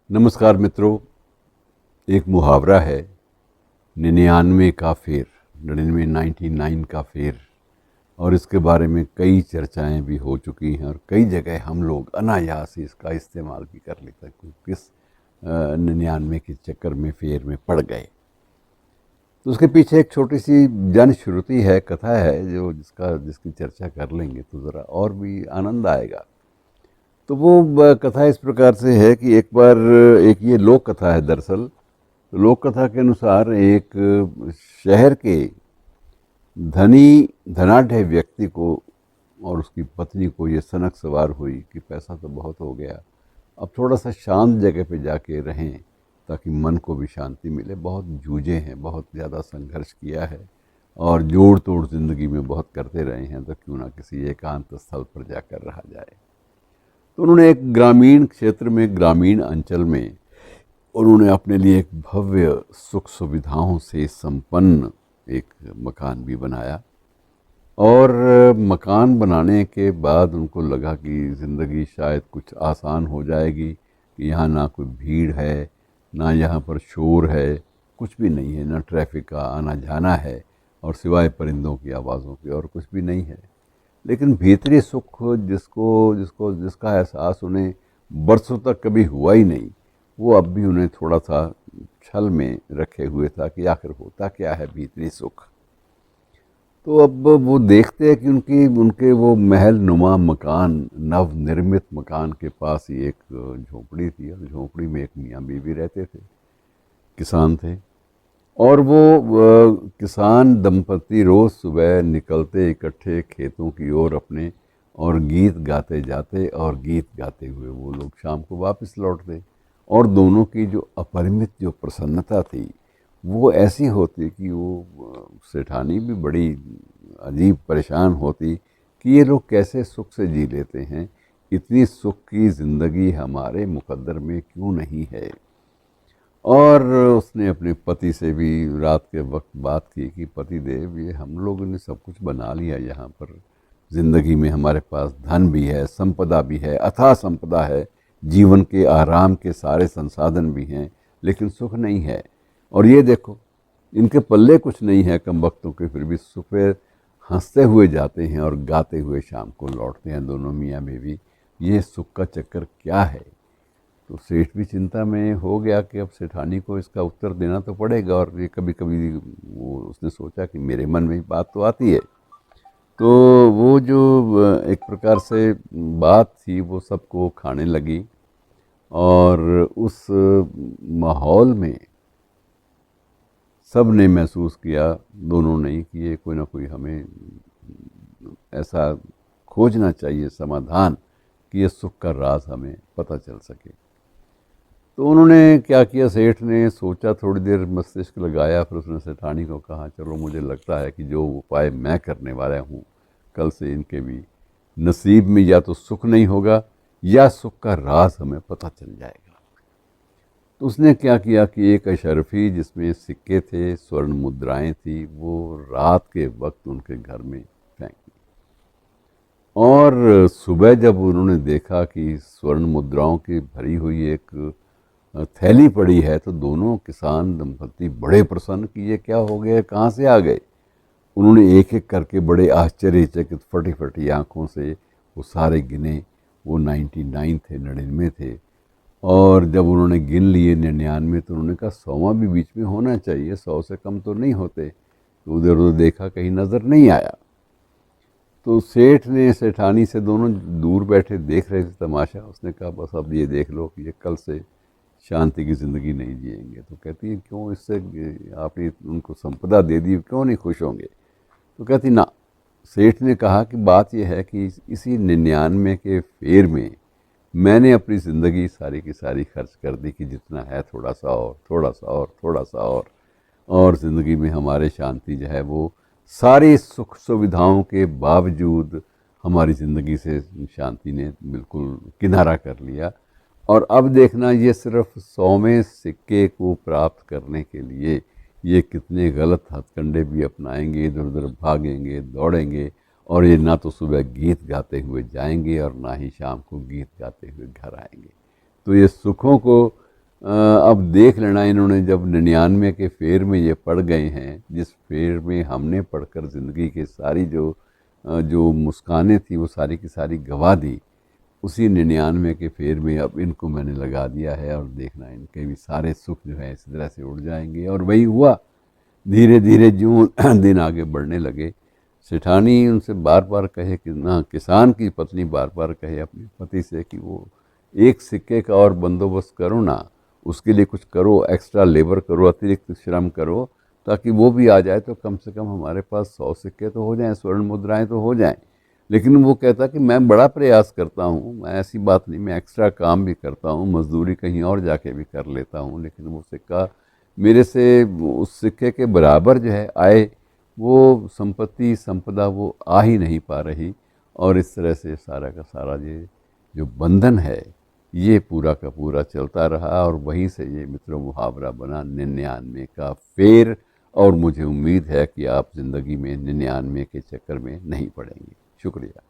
नमस्कार मित्रों। एक मुहावरा है, 99 का फेर, 99 का फेर। और इसके बारे में कई चर्चाएं भी हो चुकी हैं और कई जगह हम लोग अनायास ही इसका इस्तेमाल भी कर लेते हैं कि किस 99 के चक्कर में फेर में पड़ गए। तो उसके पीछे एक छोटी सी जनश्रुति है, कथा है, जो जिसकी चर्चा कर लेंगे तो ज़रा और भी आनंद आएगा। तो वो कथा इस प्रकार से है कि एक बार, एक ये लोक कथा है दरअसल। तो लोक कथा के अनुसार एक शहर के धनाढ़ व्यक्ति को और उसकी पत्नी को ये सनक सवार हुई कि पैसा तो बहुत हो गया, अब थोड़ा सा शांत जगह पे जाके रहें ताकि मन को भी शांति मिले। बहुत जूझे हैं, बहुत ज़्यादा संघर्ष किया है और जोड़ तोड़ ज़िंदगी में बहुत करते रहे हैं, तो क्यों ना किसी एकांत स्थल पर जाकर रहा जाए। तो उन्होंने एक ग्रामीण क्षेत्र में, ग्रामीण अंचल में उन्होंने अपने लिए एक भव्य सुख सुविधाओं से संपन्न एक मकान भी बनाया। और मकान बनाने के बाद उनको लगा कि ज़िंदगी शायद कुछ आसान हो जाएगी, कि यहाँ ना कोई भीड़ है, ना यहाँ पर शोर है, कुछ भी नहीं है, ना ट्रैफिक का आना जाना है और सिवाय परिंदों की आवाज़ों के और कुछ भी नहीं है। लेकिन भीतरी सुख जिसका एहसास उन्हें बरसों तक कभी हुआ ही नहीं, वो अब भी उन्हें थोड़ा सा छल में रखे हुए था कि आखिर होता क्या है भीतरी सुख। तो अब वो देखते हैं कि उनके वो महल नुमा मकान, नव निर्मित मकान के पास ही एक झोपड़ी थी और झोपड़ी में एक मियाँ बीवी रहते थे, किसान थे। और वो किसान दंपति रोज़ सुबह निकलते इकट्ठे खेतों की ओर अपने, और गीत गाते जाते और गीत गाते हुए वो लोग शाम को वापस लौटते। और दोनों की जो अपरिमित जो प्रसन्नता थी वो ऐसी होती कि वो सेठानी भी बड़ी अजीब परेशान होती कि ये लोग कैसे सुख से जी लेते हैं, इतनी सुख की ज़िंदगी हमारे मुकद्दर में क्यों नहीं है। और उसने अपने पति से भी रात के वक्त बात की कि पति देव, ये हम लोगों ने सब कुछ बना लिया, यहाँ पर ज़िंदगी में हमारे पास धन भी है, संपदा भी है, अथाह संपदा है, जीवन के आराम के सारे संसाधन भी हैं, लेकिन सुख नहीं है। और ये देखो, इनके पल्ले कुछ नहीं है कम वक्तों के, फिर भी सुबह हंसते हुए जाते हैं और गाते हुए शाम को लौटते हैं दोनों मियाँ बीवी। ये सुख का चक्कर क्या है। तो सेठ भी चिंता में हो गया कि अब सेठानी को इसका उत्तर देना तो पड़ेगा। और ये कभी कभी वो उसने सोचा कि मेरे मन में बात तो आती है। तो वो जो एक प्रकार से बात थी वो सबको खाने लगी। और उस माहौल में सब ने महसूस किया, दोनों ने, कि ये कोई ना कोई हमें ऐसा खोजना चाहिए समाधान कि ये सुख का राज हमें पता चल सके। तो उन्होंने क्या किया, सेठ ने सोचा, थोड़ी देर मस्तिष्क लगाया, फिर उसने सेठानी को कहा, चलो मुझे लगता है कि जो उपाय मैं करने वाला हूँ, कल से इनके भी नसीब में या तो सुख नहीं होगा या सुख का राज हमें पता चल जाएगा। तो उसने क्या किया कि एक अशरफी जिसमें सिक्के थे, स्वर्ण मुद्राएं थी, वो रात के वक्त उनके घर में फेंक दी। और सुबह जब उन्होंने देखा कि स्वर्ण मुद्राओं की भरी हुई एक थैली पड़ी है, तो दोनों किसान दंपति बड़े प्रसन्न कि ये क्या हो गया, कहाँ से आ गए। उन्होंने एक एक करके बड़े आश्चर्यचकित फटी फटी आँखों से वो सारे गिने। वो 99 थे, 99 थे। और जब उन्होंने गिन लिए 99, तो उन्होंने कहा 100वां भी बीच में होना चाहिए, 100 से कम तो नहीं होते। तो उधर उधर देखा, कहीं नज़र नहीं आया। तो सेठ ने सेठानी से, दोनों दूर बैठे देख रहे थे तमाशा, उसने कहा बस अब ये देख लो कि ये कल से शांति की ज़िंदगी नहीं जिएंगे। तो कहती है क्यों, इससे आपने उनको संपदा दे दी, क्यों नहीं खुश होंगे। तो कहती ना, सेठ ने कहा कि बात यह है कि इसी 99 के फेर में मैंने अपनी ज़िंदगी सारी की सारी खर्च कर दी कि जितना है थोड़ा सा और, थोड़ा सा और, थोड़ा सा और ज़िंदगी में हमारे शांति जो है वो सारी सुख सुविधाओं के बावजूद हमारी ज़िंदगी से शांति ने बिल्कुल किनारा कर लिया। और अब देखना, ये सिर्फ 100वें सिक्के को प्राप्त करने के लिए ये कितने गलत हथकंडे भी अपनाएंगे, इधर उधर भागेंगे, दौड़ेंगे। और ये ना तो सुबह गीत गाते हुए जाएंगे और ना ही शाम को गीत गाते हुए घर आएंगे। तो ये सुखों को अब देख लेना, इन्होंने जब 99 के फेर में ये पड़ गए हैं, जिस फेर में हमने पढ़कर ज़िंदगी के सारी जो मुस्कानें थी वो सारी की सारी गवा दी, उसी 99 के फेर में अब इनको मैंने लगा दिया है। और देखना इनके भी सारे सुख जो है इसी तरह से उड़ जाएंगे। और वही हुआ, धीरे धीरे जो दिन आगे बढ़ने लगे, सेठानी उनसे बार बार कहे कि ना, किसान की पत्नी बार बार कहे अपने पति से कि वो एक सिक्के का और बंदोबस्त करो ना, उसके लिए कुछ करो, एक्स्ट्रा लेबर करो, अतिरिक्त श्रम करो, ताकि वो भी आ जाए तो कम से कम हमारे पास 100 सिक्के तो हो जाएं, स्वर्ण मुद्राएं तो हो जाएं। लेकिन वो कहता कि मैं बड़ा प्रयास करता हूँ, मैं ऐसी बात नहीं, मैं एक्स्ट्रा काम भी करता हूँ, मजदूरी कहीं और जाके भी कर लेता हूँ, लेकिन वो सिक्का मेरे से उस सिक्के के बराबर जो है आए, वो संपत्ति संपदा वो आ ही नहीं पा रही। और इस तरह से सारा का सारा ये जो बंधन है ये पूरा का पूरा चलता रहा। और वहीं से ये मित्रों मुहावरा बना 99 का फेर। और मुझे उम्मीद है कि आप ज़िंदगी में 99 के चक्कर में नहीं पड़ेंगे। शुक्रिया।